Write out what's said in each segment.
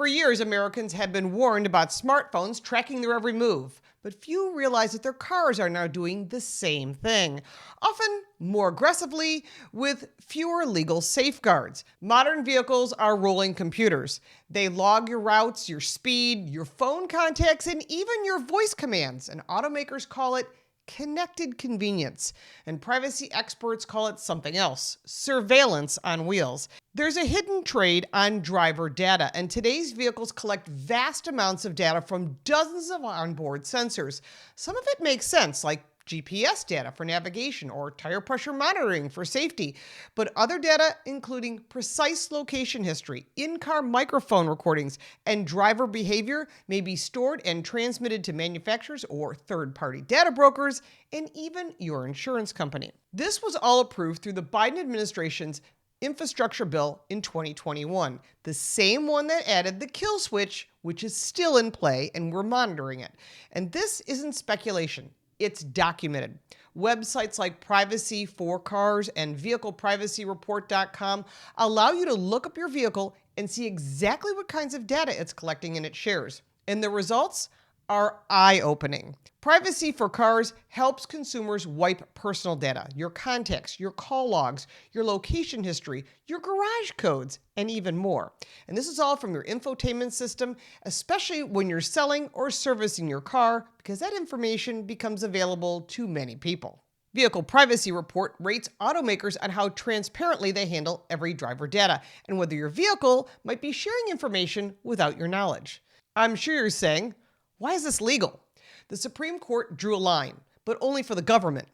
For years, Americans have been warned about smartphones tracking their every move, but few realize that their cars are now doing the same thing, often more aggressively with fewer legal safeguards. Modern vehicles are rolling computers. They log your routes, your speed, your phone contacts, and even your voice commands, and automakers call it connected convenience, and privacy experts call it something else: surveillance on wheels. There's a hidden trade on driver data, and today's vehicles collect vast amounts of data from dozens of onboard sensors. Some of it makes sense, like GPS data for navigation or tire pressure monitoring for safety, but other data, including precise location history, in-car microphone recordings, and driver behavior, may be stored and transmitted to manufacturers or third-party data brokers, and even your insurance company. This was all approved through the Biden administration's infrastructure bill in 2021, the same one that added the kill switch, which is still in play, and we're monitoring it. And this isn't speculation. It's documented. Websites like Privacy for Cars and VehiclePrivacyReport.com allow you to look up your vehicle and see exactly what kinds of data it's collecting and it shares. And the results are eye-opening. Privacy for Cars helps consumers wipe personal data, your contacts, your call logs, your location history, your garage codes, and even more. And this is all from your infotainment system, especially when you're selling or servicing your car, because that information becomes available to many people. Vehicle Privacy Report rates automakers on how transparently they handle every driver data, and whether your vehicle might be sharing information without your knowledge. I'm sure you're saying, why is this legal? The Supreme Court drew a line, but only for the government.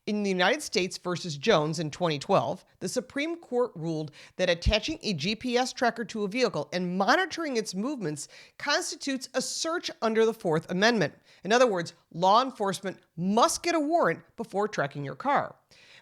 In the United States versus Jones in 2012, the Supreme Court ruled that attaching a GPS tracker to a vehicle and monitoring its movements constitutes a search under the Fourth Amendment. In other words, law enforcement must get a warrant before tracking your car.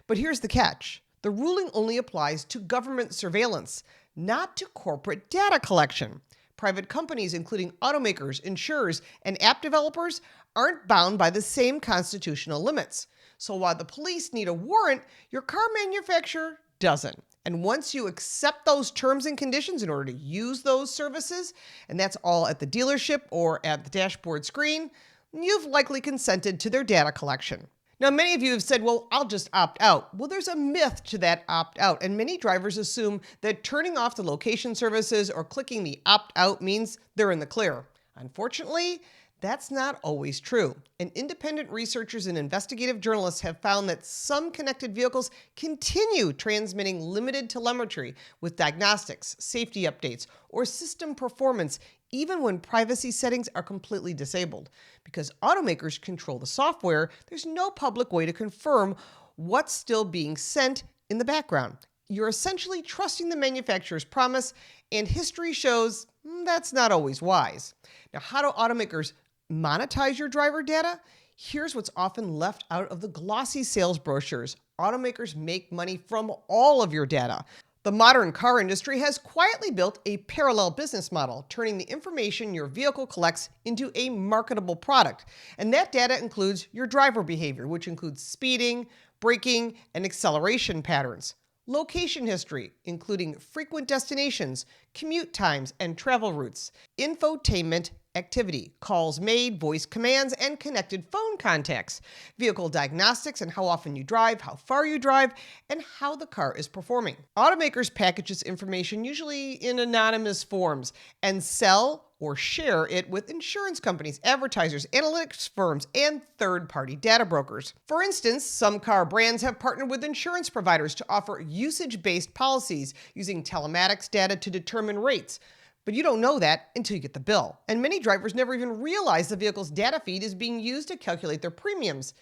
But here's the catch. The ruling only applies to government surveillance, not to corporate data collection. Private companies, including automakers, insurers, and app developers, aren't bound by the same constitutional limits. So while the police need a warrant, your car manufacturer doesn't. And once you accept those terms and conditions in order to use those services, and that's all at the dealership or at the dashboard screen, you've likely consented to their data collection. Now, many of you have said, well, I'll just opt out. Well, there's a myth to that opt out, and many drivers assume that turning off the location services or clicking the opt out means they're in the clear. Unfortunately, that's not always true. And independent researchers and investigative journalists have found that some connected vehicles continue transmitting limited telemetry with diagnostics, safety updates, or system performance, even when privacy settings are completely disabled. Because automakers control the software, there's no public way to confirm what's still being sent in the background. You're essentially trusting the manufacturer's promise, and history shows that's not always wise. Now, how do automakers monetize your driver data? Here's what's often left out of the glossy sales brochures. Automakers make money from all of your data. The modern car industry has quietly built a parallel business model, turning the information your vehicle collects into a marketable product. And that data includes your driver behavior, which includes speeding, braking, and acceleration patterns. Location history, including frequent destinations, commute times, and travel routes. Infotainment activity, calls made, voice commands, and connected phone contacts. Vehicle diagnostics and how often you drive, how far you drive, and how the car is performing. Automakers package this information usually in anonymous forms and sell or share it with insurance companies, advertisers, analytics firms, and third-party data brokers. For instance, some car brands have partnered with insurance providers to offer usage-based policies using telematics data to determine rates. But you don't know that until you get the bill. And many drivers never even realize the vehicle's data feed is being used to calculate their premiums.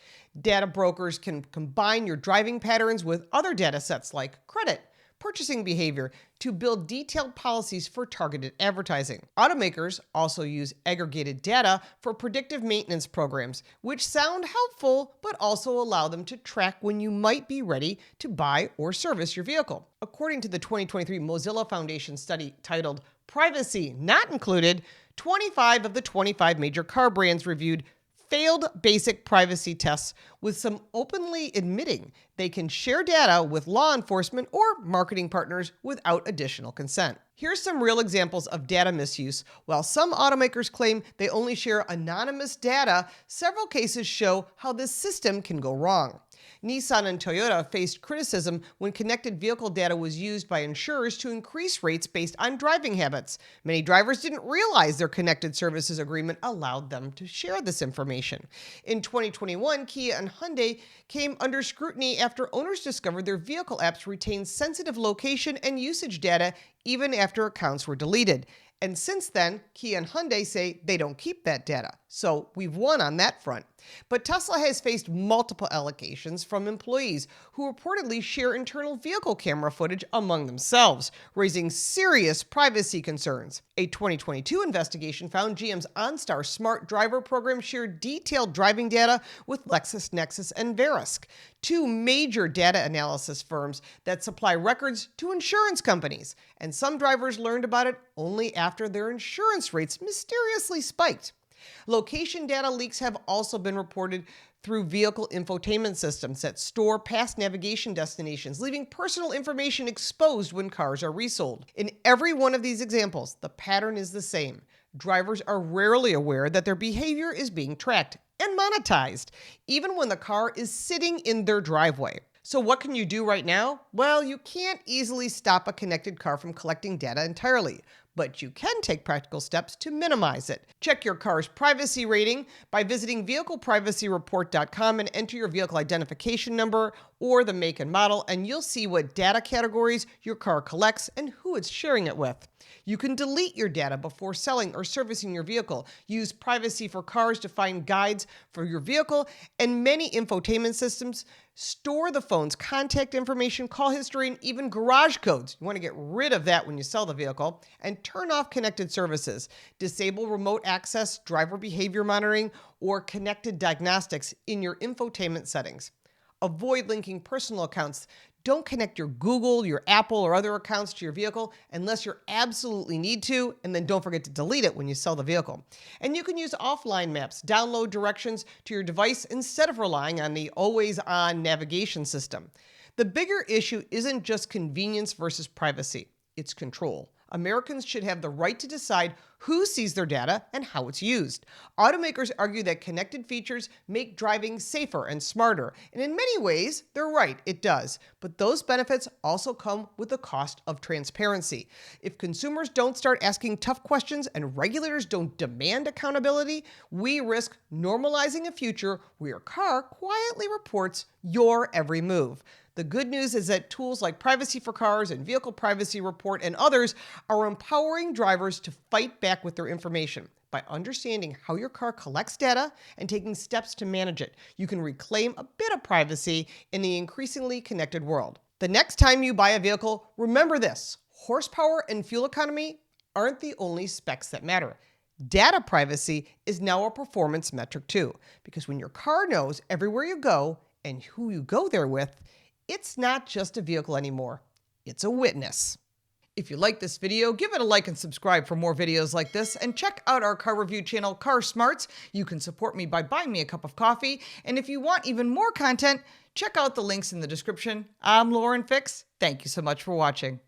Data brokers can combine your driving patterns with other data sets like credit, purchasing behavior to build detailed policies for targeted advertising. Automakers also use aggregated data for predictive maintenance programs, which sound helpful, but also allow them to track when you might be ready to buy or service your vehicle. According to the 2023 Mozilla Foundation study titled Privacy Not Included, 25 of the 25 major car brands reviewed failed basic privacy tests, with some openly admitting they can share data with law enforcement or marketing partners without additional consent. Here's some real examples of data misuse. While some automakers claim they only share anonymous data, several cases show how this system can go wrong. Nissan and Toyota faced criticism when connected vehicle data was used by insurers to increase rates based on driving habits. Many drivers didn't realize their connected services agreement allowed them to share this information. In 2021, Kia and Hyundai came under scrutiny after owners discovered their vehicle apps retained sensitive location and usage data even after accounts were deleted. And since then, Kia and Hyundai say they don't keep that data. So we've won on that front. But Tesla has faced multiple allegations from employees who reportedly share internal vehicle camera footage among themselves, raising serious privacy concerns. A 2022 investigation found GM's OnStar smart driver program shared detailed driving data with LexisNexis and Verisk, two major data analysis firms that supply records to insurance companies. And some drivers learned about it only after their insurance rates mysteriously spiked. Location data leaks have also been reported through vehicle infotainment systems that store past navigation destinations, leaving personal information exposed when cars are resold. In every one of these examples, the pattern is the same. Drivers are rarely aware that their behavior is being tracked and monetized, even when the car is sitting in their driveway. So what can you do right now? Well, you can't easily stop a connected car from collecting data entirely, but you can take practical steps to minimize it. Check your car's privacy rating by visiting vehicleprivacyreport.com and enter your vehicle identification number or the make and model, and you'll see what data categories your car collects and who it's sharing it with. You can delete your data before selling or servicing your vehicle. Use Privacy for Cars to find guides for your vehicle, and many infotainment systems store the phone's contact information, call history, and even garage codes. You want to get rid of that when you sell the vehicle. And turn off connected services. Disable remote access, driver behavior monitoring, or connected diagnostics in your infotainment settings. Avoid linking personal accounts. Don't connect your Google, your Apple, or other accounts to your vehicle unless you absolutely need to, and then don't forget to delete it when you sell the vehicle. And you can use offline maps. Download directions to your device instead of relying on the always-on navigation system. The bigger issue isn't just convenience versus privacy, it's control. Americans should have the right to decide who sees their data and how it's used. Automakers argue that connected features make driving safer and smarter, and in many ways, they're right, it does. But those benefits also come with the cost of transparency. If consumers don't start asking tough questions and regulators don't demand accountability, we risk normalizing a future where your car quietly reports your every move. The good news is that tools like Privacy for Cars and Vehicle Privacy Report and others are empowering drivers to fight back with their information. By understanding how your car collects data and taking steps to manage it, you can reclaim a bit of privacy in the increasingly connected world. The next time you buy a vehicle, remember this: horsepower and fuel economy aren't the only specs that matter. Data privacy is now a performance metric too, because when your car knows everywhere you go and who you go there with, it's not just a vehicle anymore, it's a witness. If you like this video, give it a like and subscribe for more videos like this, and check out our car review channel, Car Smarts. You can support me by buying me a cup of coffee, and if you want even more content, check out the links in the description. I'm Lauren Fix. Thank you so much for watching.